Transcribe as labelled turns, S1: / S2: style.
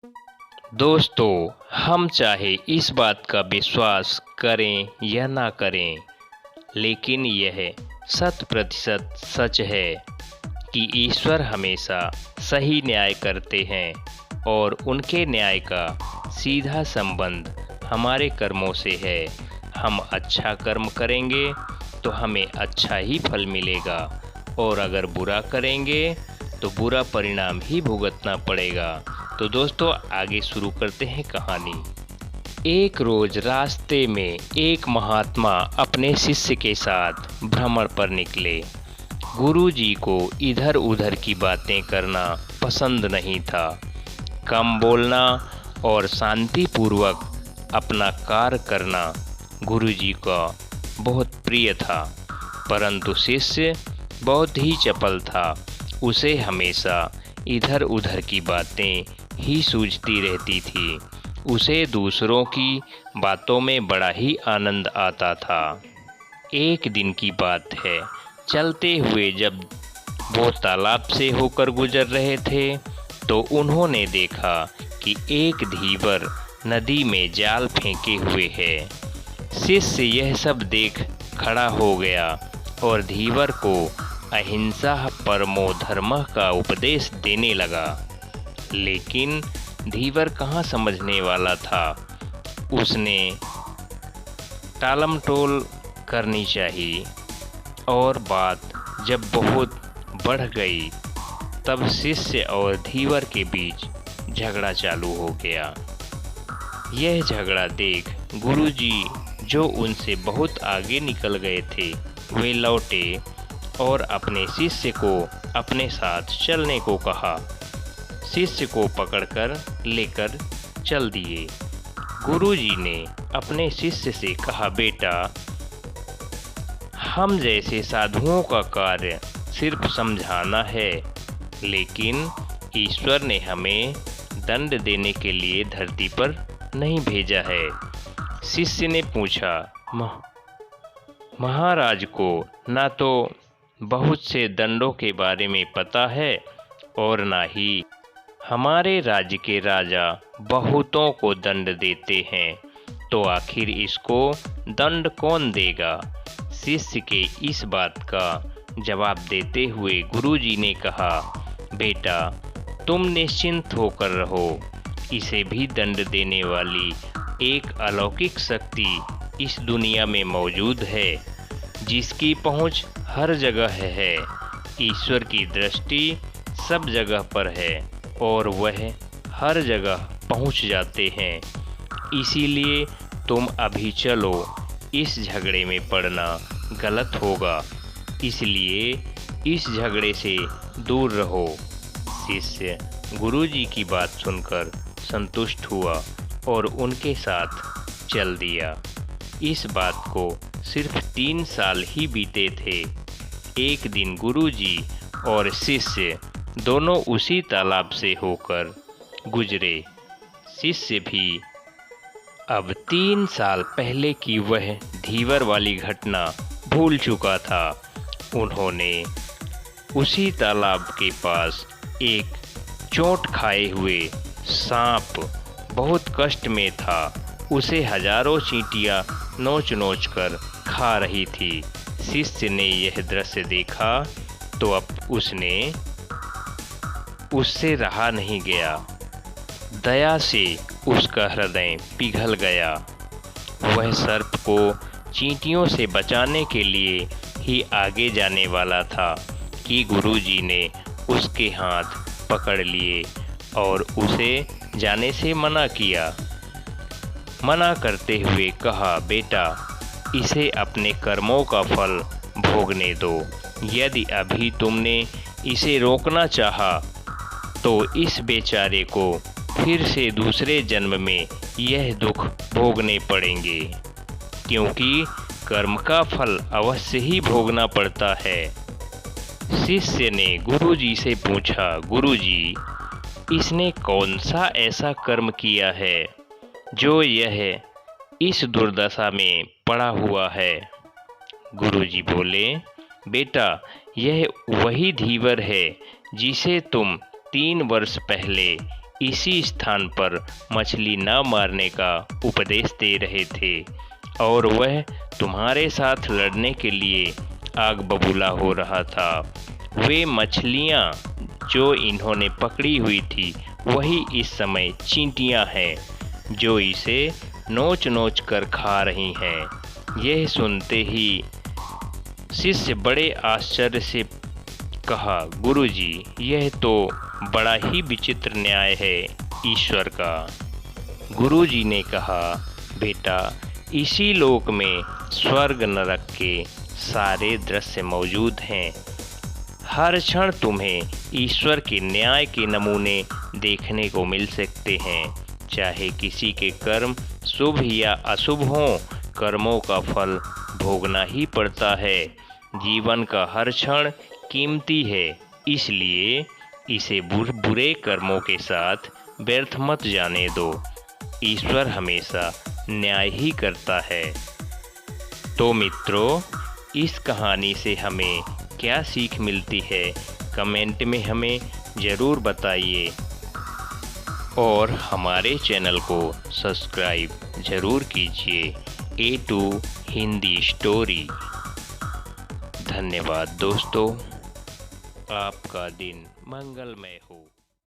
S1: दोस्तों, हम चाहे इस बात का विश्वास करें या ना करें, लेकिन यह 100% सच है कि ईश्वर हमेशा सही न्याय करते हैं और उनके न्याय का सीधा संबंध हमारे कर्मों से है। हम अच्छा कर्म करेंगे तो हमें अच्छा ही फल मिलेगा और अगर बुरा करेंगे तो बुरा परिणाम ही भुगतना पड़ेगा। तो दोस्तों, आगे शुरू करते हैं कहानी। एक रोज रास्ते में एक महात्मा अपने शिष्य के साथ भ्रमण पर निकले। गुरुजी को इधर उधर की बातें करना पसंद नहीं था। कम बोलना और शांतिपूर्वक अपना कार्य करना गुरुजी का बहुत प्रिय था, परंतु शिष्य बहुत ही चपल था। उसे हमेशा इधर उधर की बातें ही सूझती रहती थी। उसे दूसरों की बातों में बड़ा ही आनंद आता था। एक दिन की बात है, चलते हुए जब वो तालाब से होकर गुजर रहे थे तो उन्होंने देखा कि एक धीवर नदी में जाल फेंके हुए है। शिष्य यह सब देख खड़ा हो गया और धीवर को अहिंसा परमो धर्मः का उपदेश देने लगा। लेकिन धीवर कहाँ समझने वाला था। उसने टालमटोल करनी चाहिए और बात जब बहुत बढ़ गई तब शिष्य और धीवर के बीच झगड़ा चालू हो गया। यह झगड़ा देख गुरुजी, जो उनसे बहुत आगे निकल गए थे, वे लौटे और अपने शिष्य को अपने साथ चलने को कहा। शिष्य को पकड़कर लेकर चल दिए। गुरुजी ने अपने शिष्य से कहा, बेटा, हम जैसे साधुओं का कार्य सिर्फ समझाना है, लेकिन ईश्वर ने हमें दंड देने के लिए धरती पर नहीं भेजा है। शिष्य ने पूछा, महाराज को ना तो बहुत से दंडों के बारे में पता है और ना ही हमारे राज्य के राजा बहुतों को दंड देते हैं, तो आखिर इसको दंड कौन देगा। शिष्य के इस बात का जवाब देते हुए गुरुजी ने कहा, बेटा, तुम निश्चिंत होकर रहो। इसे भी दंड देने वाली एक अलौकिक शक्ति इस दुनिया में मौजूद है, जिसकी पहुंच हर जगह है। ईश्वर की दृष्टि सब जगह पर है और वह हर जगह पहुंच जाते हैं। इसीलिए तुम अभी चलो, इस झगड़े में पड़ना गलत होगा, इसलिए इस झगड़े से दूर रहो। शिष्य गुरुजी की बात सुनकर संतुष्ट हुआ और उनके साथ चल दिया। इस बात को सिर्फ 3 साल ही बीते थे। एक दिन गुरुजी और शिष्य दोनों उसी तालाब से होकर गुजरे। शिष्य भी अब 3 साल पहले की वह धीवर वाली घटना भूल चुका था। उन्होंने उसी तालाब के पास एक चोट खाए हुए सांप बहुत कष्ट में था। उसे हजारों चींटियां नोच नोच कर खा रही थी। शिष्य ने यह दृश्य देखा तो अब उससे रहा नहीं गया। दया से उसका हृदय पिघल गया। वह सर्प को चींटियों से बचाने के लिए ही आगे जाने वाला था कि गुरुजी ने उसके हाथ पकड़ लिए और उसे जाने से मना किया। मना करते हुए कहा, बेटा, इसे अपने कर्मों का फल भोगने दो। यदि अभी तुमने इसे रोकना चाहा तो इस बेचारे को फिर से दूसरे जन्म में यह दुख भोगने पड़ेंगे, क्योंकि कर्म का फल अवश्य ही भोगना पड़ता है। शिष्य ने गुरुजी से पूछा, गुरुजी, इसने कौन सा ऐसा कर्म किया है जो यह इस दुर्दशा में पड़ा हुआ है। गुरुजी बोले, बेटा, यह वही धीवर है जिसे तुम 3 वर्ष पहले इसी स्थान पर मछली न मारने का उपदेश दे रहे थे और वह तुम्हारे साथ लड़ने के लिए आग बबूला हो रहा था। वे मछलियाँ जो इन्होंने पकड़ी हुई थी वही इस समय चींटियाँ हैं जो इसे नोच नोच कर खा रही हैं। यह सुनते ही शिष्य बड़े आश्चर्य से कहा, गुरुजी, यह तो बड़ा ही विचित्र न्याय है ईश्वर का। गुरुजी ने कहा, बेटा, इसी लोक में स्वर्ग नरक के सारे दृश्य मौजूद हैं। हर क्षण तुम्हें ईश्वर के न्याय के नमूने देखने को मिल सकते हैं। चाहे किसी के कर्म शुभ या अशुभ हों, कर्मों का फल भोगना ही पड़ता है। जीवन का हर क्षण कीमती है, इसलिए इसे बुरे कर्मों के साथ व्यर्थ मत जाने दो। ईश्वर हमेशा न्याय ही करता है। तो मित्रों, इस कहानी से हमें क्या सीख मिलती है, कमेंट में हमें ज़रूर बताइए और हमारे चैनल को सब्सक्राइब ज़रूर कीजिए। A2 Hindi story. धन्यवाद दोस्तों, आपका दिन मंगलमय हो।